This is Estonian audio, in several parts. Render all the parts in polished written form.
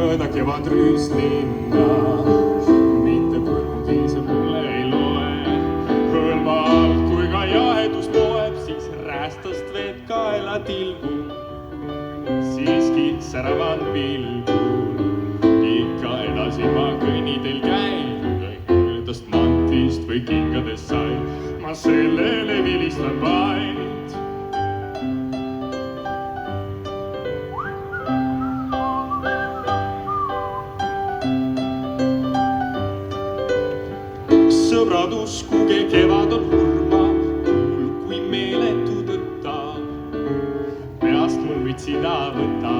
Mööda kevadrüüslinna, mitte põrmugi see mulle ei loe. Hõlma alt kui ka jahedus loeb, siis räästast veed kaela tilgu. Siiski säravan pilgul, ikka edasi ma kõnniteel käin. Möödast mantlist või kingadest sain, ma sellele vilistan vaid. Sõbrad, uskuge, kevad on hurma, tuul kui meeletu tõttab. Peast mul võtsida võtta,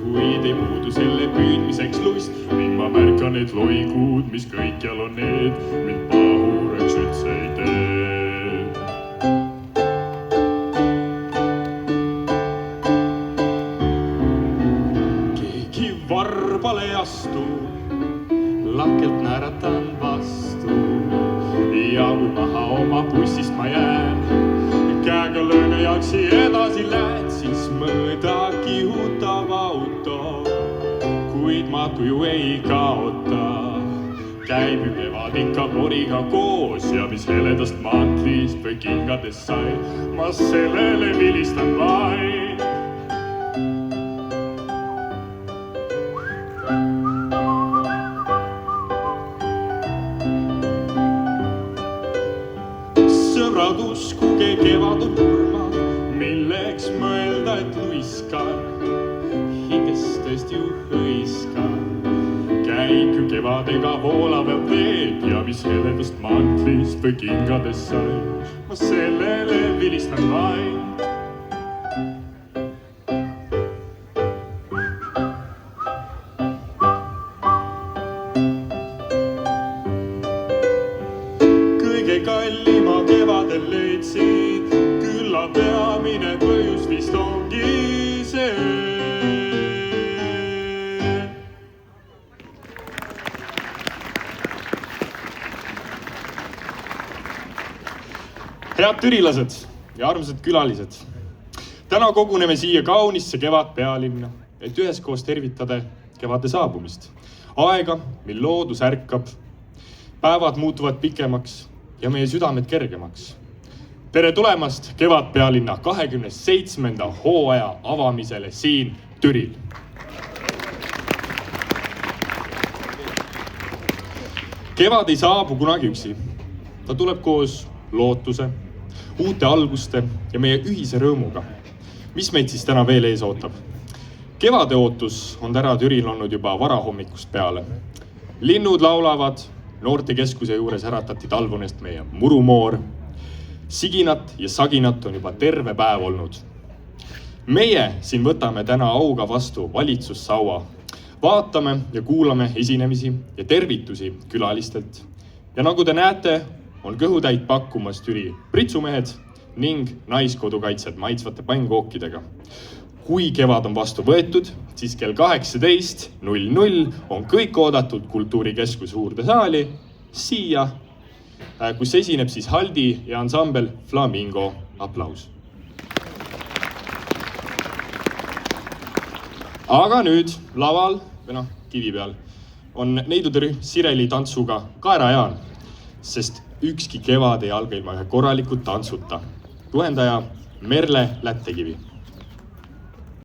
kuid ei puudu selle püüdmiseks lust. Ning ma märkan need loikuud, mis kõikjal on need, mind pahureks üldse ei tee. Keegi varbale ei astu, lahkelt naeratan vastu. Ja kui maha oma bussist ma jään, käega lööga jalgsi edasi lähen, siis mööda kihutab auto, kuid ma tuju ei kaota. Käib ju kevad ikka poriga koos ja mis heledast mantlist või kingadest sai, ma sellele vilistan vaid. Sõbrad, uskuge, kevad on hurma, milleks mõelda, et luiskan. Hingest tõesti ju hõiskan, käib ju kevadega voolavel teed ja mis heledast mantlist või kingadest sai, ma sellele vilistan vaid. Kõige kallima kevadel leidsin, külla peamine põhjus vist ongi see. Head türilased ja armsad külalised, täna koguneme siia kaunisse kevadpealinna, et üheskoos tervitada kevade saabumist. Aega, mil loodus ärkab, päevad muutuvad pikemaks ja meie südamed kergemaks. Tere tulemast kevadpealinna 27. hooaja avamisele siin Türil. Kevad ei saabu kunagi üksi. Ta tuleb koos lootuse, uute alguste ja meie ühise rõõmuga. Mis meid siis täna veel ees ootab? Kevade ootus on täna Türil olnud juba varahommikust peale. Linnud laulavad, noortekeskuse juures äratati talvunest meie murumoor. Siginat ja saginat on juba terve päev olnud. Meie siin võtame täna auga vastu valitsussaua. Vaatame ja kuulame esinemisi ja tervitusi külalistelt. Ja nagu te näete, on kõhutäit pakkumas Türi pritsumehed ning naiskodukaitsjad maitsvate pannkookidega. Kui kevad on vastu võetud, siis kell 18.00 on kõik oodatud Kultuurikeskus suurde saali siia, kus esineb siis Haldi ja ansambel Flamingo. Aplaus. Aga nüüd laval, või kivi peal, on neidudrühm Sireli tantsuga Kaerajaan, sest ükski kevad ei alga ilma ühe korralikult tantsuta. Juhendaja Merle Lättekivi.